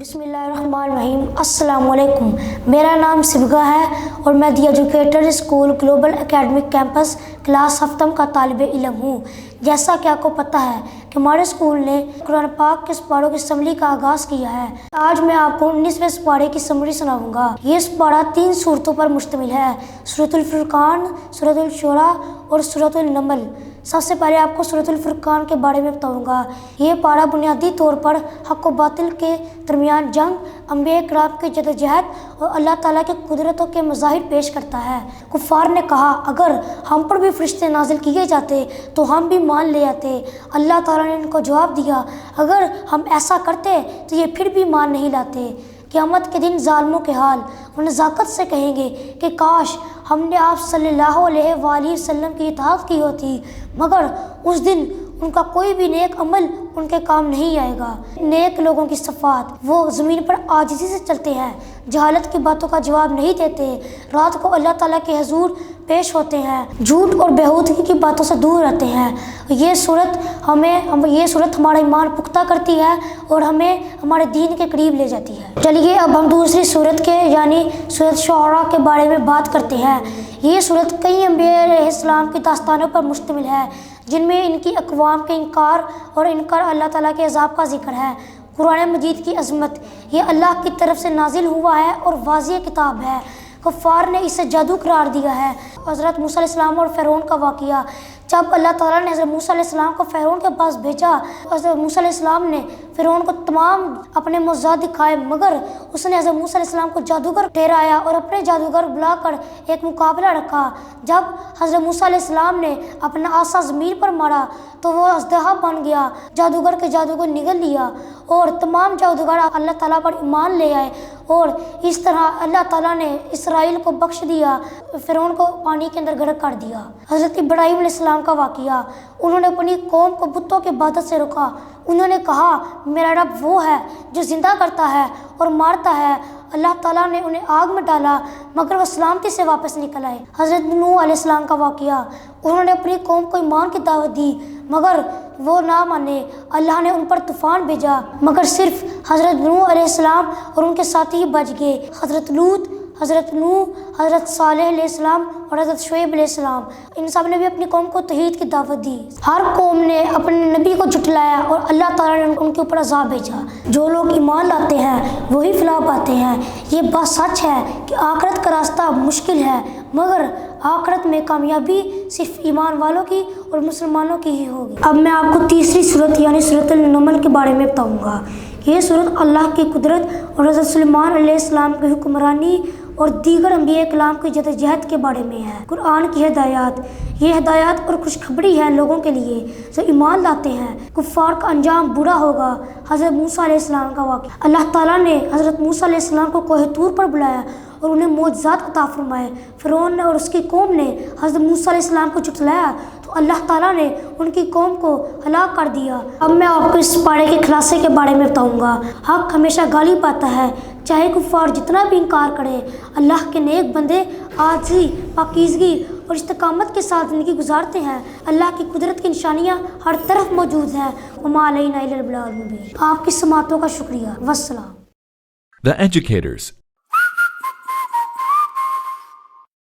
بسم اللہ الرحمن الرحیم۔ السلام علیکم، میرا نام سبغہ ہے اور میں the educator school global academic campus class ہفتم کا طالب علم ہوں۔ جیسا کہ آپ کو پتہ ہے کہ ہمارے اسکول نے قرآن پاک کے سپاروں کی اسمبلی کا آغاز کیا ہے۔ آج میں آپ کو 19ویں سپارے کی سمری سناؤں گا۔ یہ سپارہ 3 سورتوں پر مشتمل ہے: سورۃ الفرقان، سورۃ الشورى اور سورۃ النمل۔ سب سے پہلے آپ کو سورۃ الفرقان کے بارے میں بتاؤں گا۔ یہ پارہ بنیادی طور پر حق و باطل کے درمیان جنگ، انبیاء کرام کی جدوجہد اور اللہ تعالیٰ کی قدرتوں کے مظاہر پیش کرتا ہے۔ کفار نے کہا اگر ہم پر بھی فرشتے نازل کیے جاتے تو ہم بھی مان لے آتے۔ اللہ تعالیٰ نے ان کو جواب دیا اگر ہم ایسا کرتے تو یہ پھر بھی مان نہیں لاتے۔ قیامت کے دن ظالموں کے حال، وہ نزاکت سے کہیں گے کہ کاش ہم نے آپ صلی اللہ علیہ وآلہ وسلم کی اطاعت کی ہوتی، مگر اس دن ان کا کوئی بھی نیک عمل ان کے کام نہیں آئے گا۔ نیک لوگوں کی صفات: وہ زمین پر عاجزی سے چلتے ہیں، جہالت کی باتوں کا جواب نہیں دیتے، رات کو اللہ تعالیٰ کے حضور پیش ہوتے ہیں، جھوٹ اور بیہودگی کی باتوں سے دور رہتے ہیں۔ یہ صورت ہمارا ایمان پختہ کرتی ہے اور ہمیں ہمارے دین کے قریب لے جاتی ہے۔ چلیے اب ہم دوسری صورت کے یعنی سورۃ شعراء کے بارے میں بات کرتے ہیں۔ یہ صورت کئی انبیاء علیہ السلام کی داستانوں پر مشتمل ہے، جن میں ان کی اقوام کے انکار اور انکار اللہ تعالیٰ کے عذاب کا ذکر ہے۔ قرآن مجید کی عظمت: یہ اللہ کی طرف سے نازل ہوا ہے اور واضح کتاب ہے۔ کفار نے اسے جادو قرار دیا ہے۔ حضرت موسیٰ علیہ السلام اور فرعون کا واقعہ: جب اللہ تعالیٰ نے حضرت موسیٰ علیہ السلام کو فرعون کے پاس بھیجا، حضرت موسیٰ علیہ السلام نے فرعون کو تمام اپنے معجزات دکھائے، مگر اس نے حضرت موسیٰ علیہ السلام کو جادوگر ٹھہرایا اور اپنے جادوگر بلا کر ایک مقابلہ رکھا۔ جب حضرت موسیٰ علیہ السلام نے اپنا عصا زمین پر مارا تو وہ اژدہا بن گیا۔ جادوگر کے جادو کو نگل لیا اور تمام جادوگر اللہ تعالیٰ پر ایمان لے آئے، اور اس طرح اللہ تعالیٰ نے اسرائیل کو بخش دیا، فرعون کو پانی کے اندر غرق کر دیا۔ حضرت ابراہیم علیہ السلام کا واقعہ: انہوں نے اپنی قوم کو بتوں کی عبادت سے روکا۔ انہوں نے کہا میرا رب وہ ہے جو زندہ کرتا ہے اور مارتا ہے۔ اللہ تعالیٰ نے انہیں آگ میں ڈالا مگر وہ سلامتی سے واپس نکل آئے۔ حضرت نوح علیہ السلام کا واقعہ: انہوں نے اپنی قوم کو ایمان کی دعوت دی مگر وہ نہ مانے۔ اللہ نے ان پر طوفان بھیجا مگر صرف حضرت نوح علیہ السلام اور ان کے ساتھی ہی بچ گئے۔ حضرت لوط، حضرت نوح، حضرت صالح علیہ السلام اور حضرت شعیب علیہ السلام، ان سب نے بھی اپنی قوم کو توحید کی دعوت دی۔ ہر قوم نے اپنے نبی کو جھٹلایا اور اللہ تعالیٰ نے ان کے اوپر عذاب بھیجا۔ جو لوگ ایمان لاتے ہیں وہی فلاح پاتے ہیں۔ یہ بات سچ ہے کہ آخرت کا راستہ مشکل ہے، مگر آخرت میں کامیابی صرف ایمان والوں کی اور مسلمانوں کی ہی ہوگی۔ اب میں آپ کو تیسری صورت یعنی سورۃ النمل کے بارے میں بتاؤں گا۔ یہ صورت اللہ کی قدرت اور حضرت سلیمان علیہ السلام کی حکمرانی اور دیگر انبیاء کلام کی جدوجہد کے بارے میں ہے۔ قرآن کی ہدایات: یہ ہدایات اور خوشخبری ہے لوگوں کے لیے جو ایمان لاتے ہیں۔ کفار کا انجام برا ہوگا۔ حضرت موسیٰ علیہ السلام کا واقعہ: اللہ تعالیٰ نے حضرت موسیٰ علیہ السلام کو کوہ طور پر بلایا اور انہیں معجزات عطا فرمائے۔ فرعون نے اور اس کی قوم نے حضرت موسیٰ علیہ السلام کو جھٹلایا تو اللہ تعالیٰ نے ان کی قوم کو ہلاک کر دیا۔ اب میں آپ کو اس پارے کے خلاصے کے بارے میں بتاؤں گا۔ حق ہمیشہ غالب آتا ہے، چاہے کفار جتنا بھی انکار کرے۔ اللہ کے نیک بندے عاجزی، پاکیزگی اور استقامت کے ساتھ زندگی گزارتے ہیں۔ اللہ کی قدرت کی نشانیاں ہر طرف موجود ہیں۔ وما علینا الا البلاغ المبین۔ آپ کی سماعتوں کا شکریہ۔ والسلام۔ The Educators